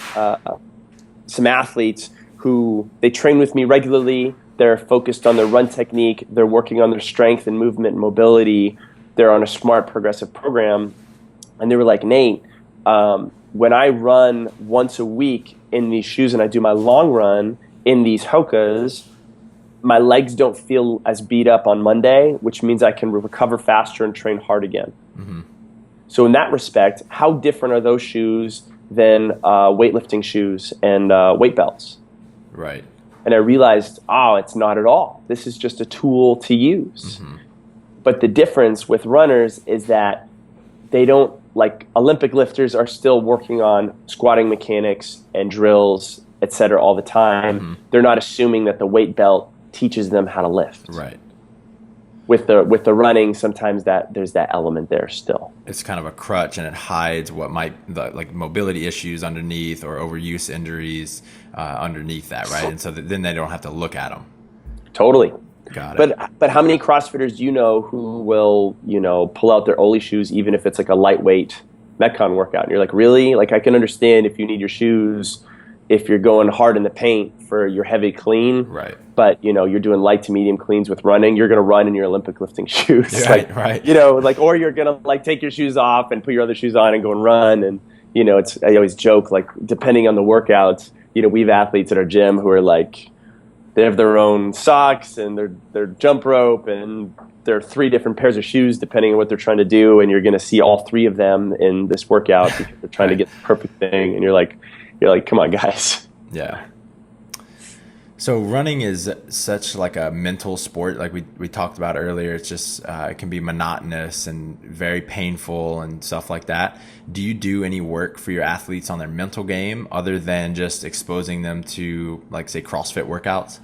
some athletes who they train with me regularly. They're focused on their run technique. They're working on their strength and movement and mobility. They're on a smart progressive program. And they were like, Nate, when I run once a week in these shoes and I do my long run in these Hokas, my legs don't feel as beat up on Monday, which means I can recover faster and train hard again. Mm-hmm. So in that respect, how different are those shoes than weightlifting shoes and weight belts? Right. And I realized, it's not at all. This is just a tool to use. Mm-hmm. But the difference with runners is that they don't, like Olympic lifters are still working on squatting mechanics and drills, et cetera, all the time. Mm-hmm. They're not assuming that the weight belt teaches them how to lift. Right. With the running, sometimes there's that element there still. It's kind of a crutch, and it hides what might like mobility issues underneath or overuse injuries underneath that, right? And so then they don't have to look at them. Totally. Got it. But how many CrossFitters do you know who will pull out their Oli shoes even if it's like a lightweight Metcon workout? And you're like, really? Like I can understand if you need your shoes if you're going hard in the paint for your heavy clean, right? But you're doing light to medium cleans with running. You're going to run in your Olympic lifting shoes, right? Or you're going to take your shoes off and put your other shoes on and go and run. And I always joke, like depending on the workouts, we have athletes at our gym who are like, they have their own socks and their jump rope and there are 3 different pairs of shoes depending on what they're trying to do, and you're going to see all 3 of them in this workout because they're trying to get the perfect thing, and you're like, come on, guys. Yeah. So running is such like a mental sport, like we talked about earlier. It's just it can be monotonous and very painful and stuff like that. Do you do any work for your athletes on their mental game other than just exposing them to, like, say, CrossFit workouts?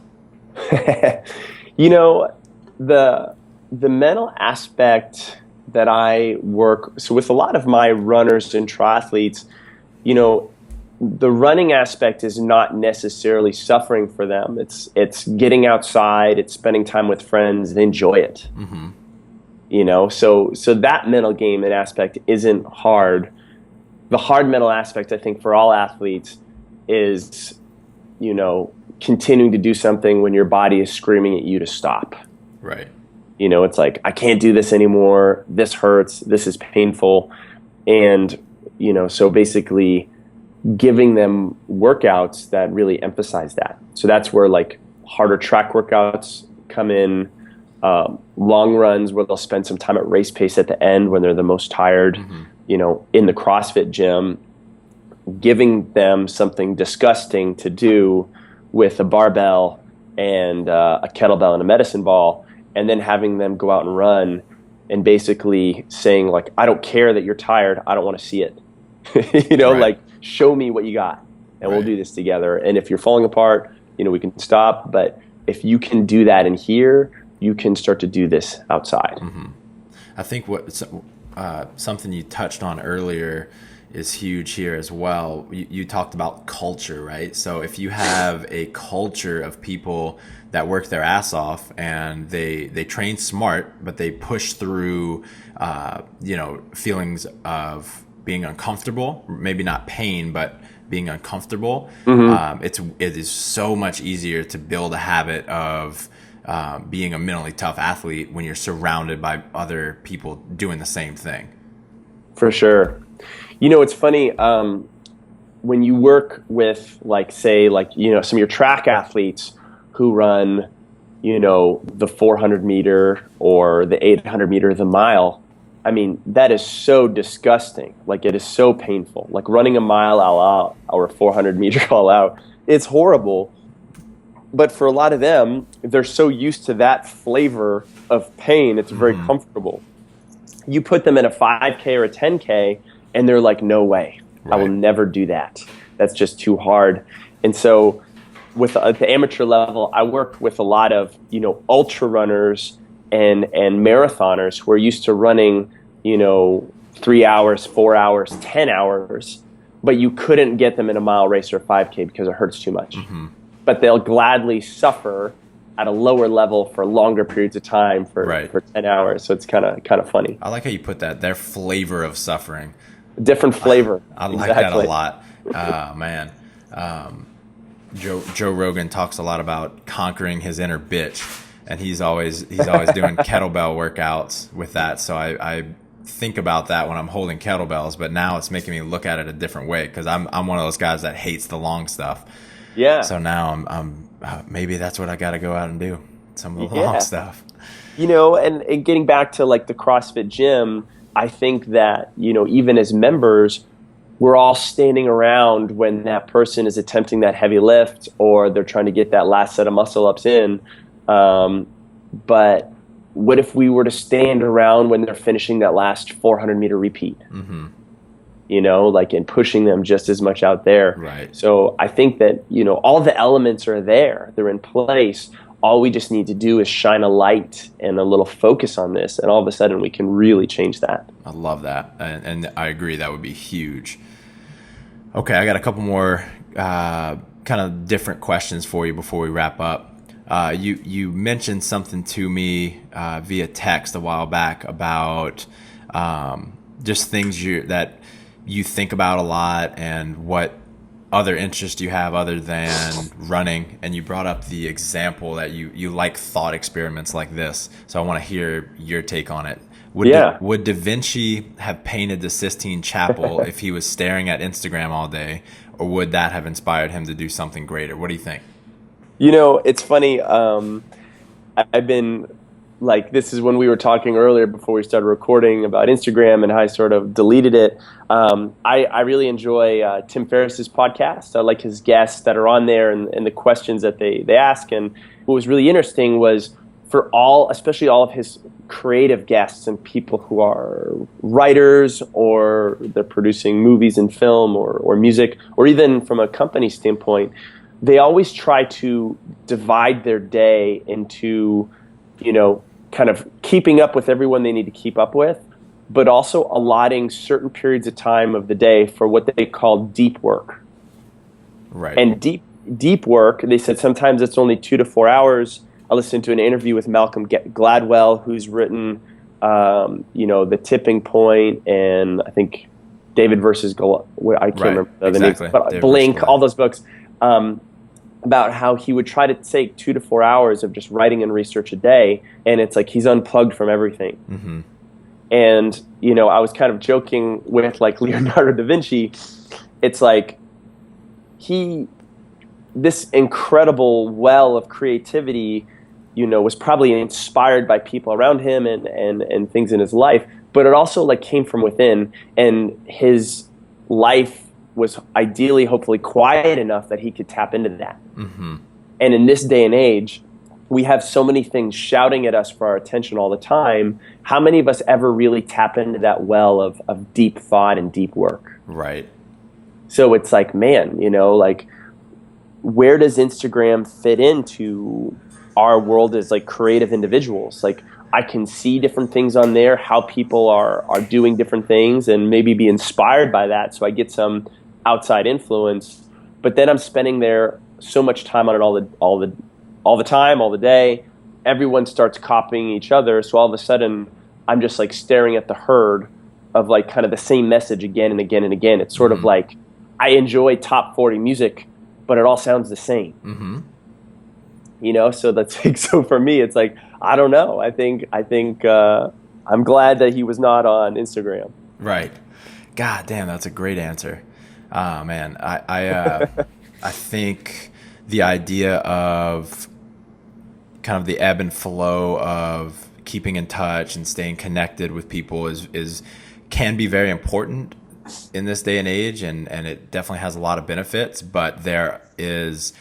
The mental aspect that I work, so with a lot of my runners and triathletes, the running aspect is not necessarily suffering for them. It's getting outside, it's spending time with friends, they enjoy it. Mm-hmm. So that mental game and aspect isn't hard. The hard mental aspect, I think, for all athletes is, continuing to do something when your body is screaming at you to stop. Right. It's like, I can't do this anymore. This hurts. This is painful. And, so basically giving them workouts that really emphasize that. So that's where like harder track workouts come in, long runs where they'll spend some time at race pace at the end when they're the most tired, mm-hmm. In the CrossFit gym, giving them something disgusting to do with a barbell and a kettlebell and a medicine ball, and then having them go out and run and basically saying like, I don't care that you're tired. I don't want to see it. Right. Like, show me what you got and we'll do this together. And if you're falling apart, we can stop. But if you can do that in here, you can start to do this outside. Mm-hmm. I think something you touched on earlier is huge here as well. You talked about culture, right? So if you have a culture of people that work their ass off and they train smart, but they push through, feelings of being uncomfortable, maybe not pain, but being uncomfortable, it is so much easier to build a habit of being a mentally tough athlete when you're surrounded by other people doing the same thing. For sure. It's funny, when you work with some of your track athletes who run, the 400 meter or the 800 meter, the mile, I mean, that is so disgusting. It is so painful. Running a mile all out or 400 meter all out, it's horrible. But for a lot of them, they're so used to that flavor of pain, it's very comfortable. You put them in a 5K or a 10K, and they're like, no way, right. I will never do that. That's just too hard. And so at the amateur level, I work with a lot of, ultra runners and marathoners who are used to running, 3 hours, 4 hours, 10 hours, but you couldn't get them in a mile race or a 5K because it hurts too much. But they'll gladly suffer at a lower level for longer periods of time for 10 hours. So it's kind of funny. I like how you put that, their flavor of suffering. Different flavor. I like that a lot. Man. Joe Rogan talks a lot about conquering his inner bitch, and he's always doing kettlebell workouts with that. So I think about that when I'm holding kettlebells, but now it's making me look at it a different way because I'm one of those guys that hates the long stuff. Yeah. So now I'm maybe that's what I got to go out and do, some of the long stuff. And getting back to the CrossFit gym, I think that, even as members, we're all standing around when that person is attempting that heavy lift or they're trying to get that last set of muscle ups in. But what if we were to stand around when they're finishing that last 400 meter repeat? And pushing them just as much out there. Right. So I think that, all the elements are there. They're in place. All we just need to do is shine a light and a little focus on this, and all of a sudden we can really change that. I love that. And I agree, that would be huge. Okay, I got a couple more kind of different questions for you before we wrap up. You mentioned something to me via text a while back about just things that you think about a lot and what other interests you have other than running, and you brought up the example that you like thought experiments like this. So I want to hear your take on it. Would Da Vinci have painted the Sistine Chapel if he was staring at Instagram all day, or would that have inspired him to do something greater? What do you think? It's funny. I've been this is when we were talking earlier before we started recording about Instagram and how I sort of deleted it. I really enjoy Tim Ferriss's podcast. I like his guests that are on there and the questions that they ask. And what was really interesting was especially all of his creative guests and people who are writers or they're producing movies and film or music, or even from a company standpoint, they always try to divide their day into, kind of keeping up with everyone they need to keep up with, but also allotting certain periods of time of the day for what they call deep work. Right. And deep work, they said sometimes it's only 2 to 4 hours. I listened to an interview with Malcolm Gladwell, who's written, The Tipping Point, and I think David versus Goliath. I can't remember the names, but Blink, all those books. About how he would try to take 2 to 4 hours of just writing and research a day, and it's he's unplugged from everything. And I was kind of joking with Leonardo da Vinci. It's this incredible well of creativity, was probably inspired by people around him and things in his life, but it also came from within, and his life was ideally, hopefully, quiet enough that he could tap into that. And in this day and age, we have so many things shouting at us for our attention all the time. How many of us ever really tap into that well of deep thought and deep work? Right. So it's man, where does Instagram fit into our world as creative individuals? I can see different things on there, how people are doing different things, and maybe be inspired by that. So I get some outside influence, but then I'm spending there so much time on it all the time, all the day. Everyone starts copying each other. So all of a sudden I'm just like staring at the herd of like kind of the same message again and again and again. It's sort of like, I enjoy top 40 music, but it all sounds the same. You know, so that's like, so for me, it's like, I don't know. I think I'm glad that he was not on Instagram. Right. God damn, that's a great answer. Man, I think the idea of kind of the ebb and flow of keeping in touch and staying connected with people can be very important in this day and age, and it definitely has a lot of benefits, but there is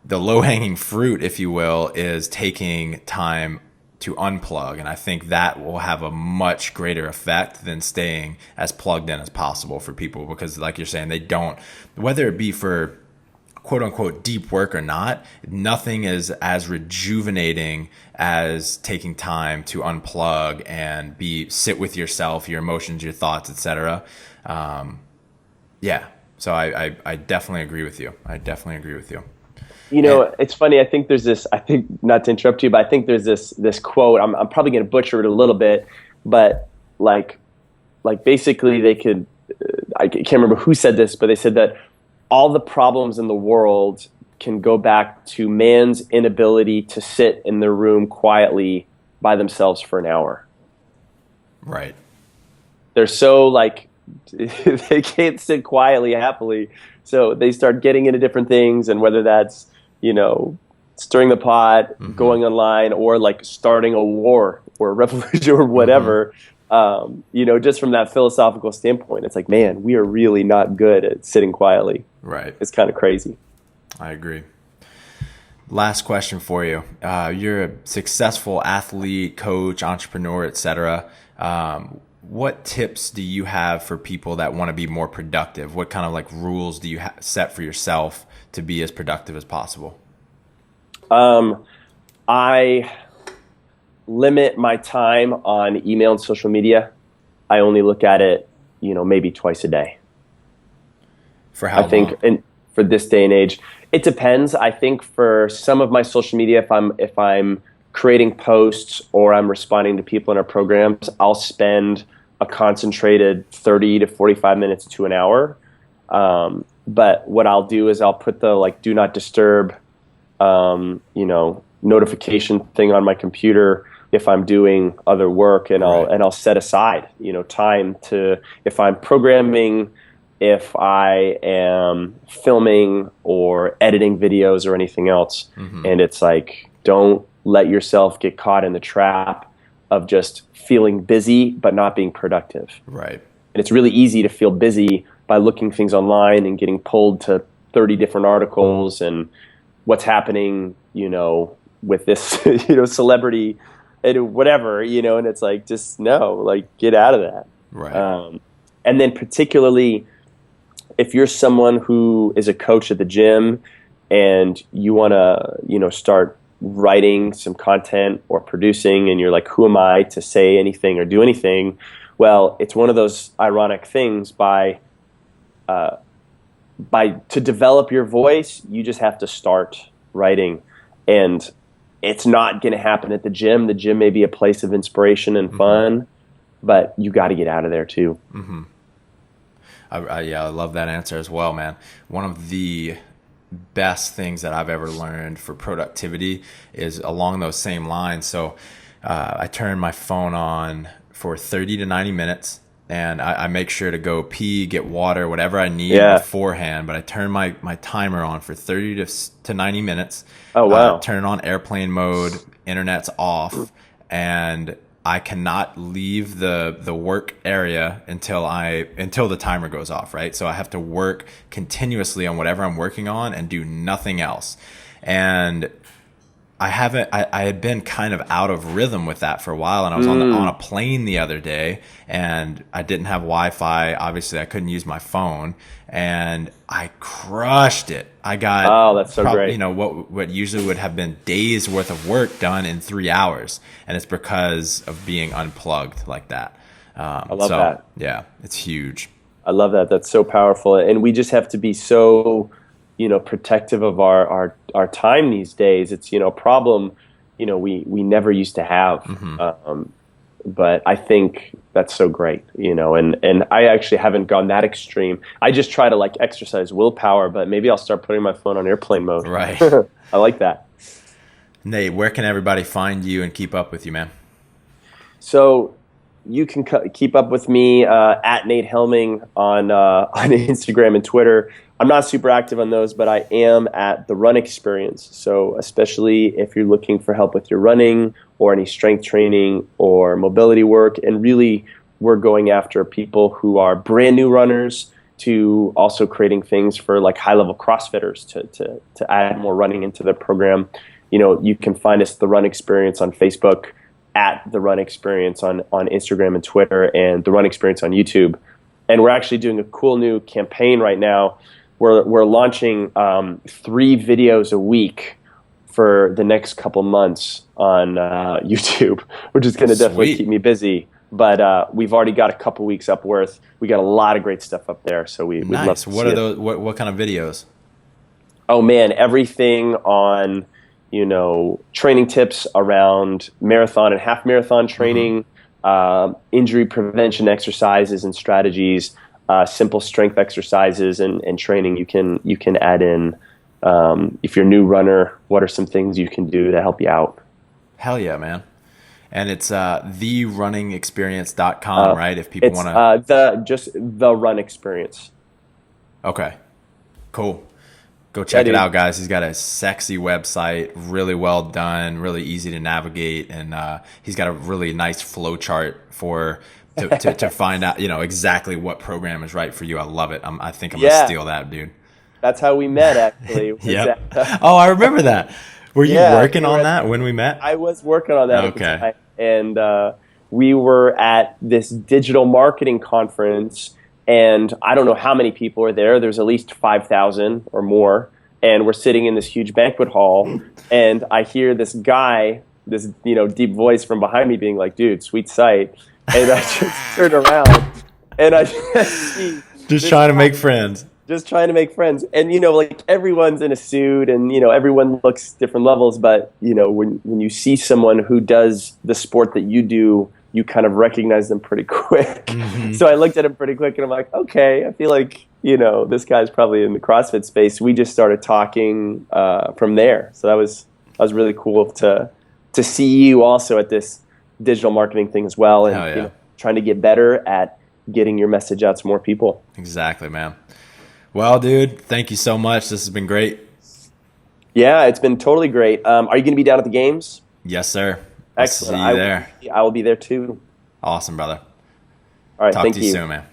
the low-hanging fruit, if you will, is taking time to unplug. And I think that will have a much greater effect than staying as plugged in as possible for people, because like you're saying, they don't, whether it be for quote unquote deep work or not, nothing is as rejuvenating as taking time to unplug and sit with yourself, your emotions, your thoughts, etc. So I definitely agree with you. You know, it's funny. I think not to interrupt you, but I think there's this quote. I'm probably going to butcher it a little bit, but like basically they could. I can't remember who said this, but they said that all the problems in the world can go back to man's inability to sit in their room quietly by themselves for an hour. Right. They're so like they can't sit quietly, happily, so they start getting into different things, and whether that's, you know, stirring the pot, going online, or like starting a war or a revolution or whatever, you know, just from that philosophical standpoint, it's like, man, we are really not good at sitting quietly. Right. It's kind of crazy. I agree. Last question for you. You're a successful athlete, coach, entrepreneur, etc. What tips do you have for people that want to be more productive? What kind of like rules do you set for yourself to be as productive as possible? I limit my time on email and social media. I only look at it, you know, maybe twice a day. For how long? I think, and for this day and age, it depends. I think for some of my social media, if I'm creating posts or I'm responding to people in our programs, I'll spend a concentrated 30 to 45 minutes to an hour. But what I'll do is I'll put the like do not disturb, you know, notification thing on my computer if I'm doing other work, and I'll set aside, you know, time to, if I'm programming, if I am filming or editing videos or anything else. And it's like, don't let yourself get caught in the trap of just feeling busy but not being productive. Right. And it's really easy to feel busy by looking things online and getting pulled to 30 different articles and what's happening, you know, with this, you know, celebrity and whatever, you know, and it's like, just no, like get out of that. Right. And then particularly if you're someone who is a coach at the gym and you want to, you know, start writing some content or producing, and you're like, who am I to say anything or do anything? Well, it's one of those ironic things to develop your voice, you just have to start writing. And it's not going to happen at the gym. The gym may be a place of inspiration and fun, but you got to get out of there too. I love that answer as well, man. One of the best things that I've ever learned for productivity is along those same lines. So I turn my phone on for 30 to 90 minutes, and I make sure to go pee, get water, whatever I need beforehand. But I turn my timer on for 30 to 90 minutes. Oh, wow. Turn it on airplane mode, internet's off, and I cannot leave the work area until the timer goes off, right? So I have to work continuously on whatever I'm working on and do nothing else. And I had been kind of out of rhythm with that for a while, and I was on a plane the other day, and I didn't have Wi-Fi. Obviously, I couldn't use my phone, and I crushed it. I got that's so great. You know, what usually would have been days worth of work done in 3 hours, and it's because of being unplugged like that. I love that. Yeah, it's huge. I love that. That's so powerful, and we just have to be so, protective of our time these days. It's, a problem, we never used to have. But I think that's so great, and I actually haven't gone that extreme. I just try to like exercise willpower, but maybe I'll start putting my phone on airplane mode. Right. I like that. Nate, where can everybody find you and keep up with you, man? So you can keep up with me at Nate Helming on Instagram and Twitter. I'm not super active on those, but I am at The Run Experience. So especially if you're looking for help with your running or any strength training or mobility work, and really we're going after people who are brand new runners to also creating things for like high-level CrossFitters to add more running into the program. You can find us The Run Experience on Facebook, at The Run Experience on Instagram and Twitter, and The Run Experience on YouTube. And we're actually doing a cool new campaign right now. We're launching 3 videos a week for the next couple months on YouTube, which is going to definitely keep me busy. But we've already got a couple weeks up worth. We got a lot of great stuff up there. So we'd love to What are those? What kind of videos? Oh man, everything on training tips around marathon and half marathon training, injury prevention exercises and strategies, simple strength exercises and training. You can add in, if you're a new runner, what are some things you can do to help you out? Hell yeah, man. And it's therunningsperience.com, right? If people want to just the Run Experience. Okay, cool. Go check it out, guys. He's got a sexy website, really well done, really easy to navigate, and he's got a really nice flow chart to find out, exactly what program is right for you. I love it. I think I'm gonna steal that, dude. That's how we met, actually. Yeah. Oh, I remember that. Were you working on that when we met? I was working on that. Okay. At the time. And we were at this digital marketing conference. And I don't know how many people are there. There's at least 5,000 or more. And we're sitting in this huge banquet hall. And I hear this guy, this deep voice from behind me being like, dude, sweet sight. And I just turn around and I just see. Just trying to make friends. Just trying to make friends. And, like everyone's in a suit and, everyone looks different levels. But, when you see someone who does the sport that you do, you kind of recognize them pretty quick. Mm-hmm. So I looked at him pretty quick and I'm like, okay, I feel like, this guy's probably in the CrossFit space. We just started talking from there. So that was really cool to see you also at this digital marketing thing as well. And trying to get better at getting your message out to more people. Exactly, man. Well, dude, thank you so much. This has been great. Yeah, it's been totally great. Are you going to be down at the games? Yes, sir. Excellent. See you there. I will be there too. Awesome, brother. All right, Talk thank to you soon, man.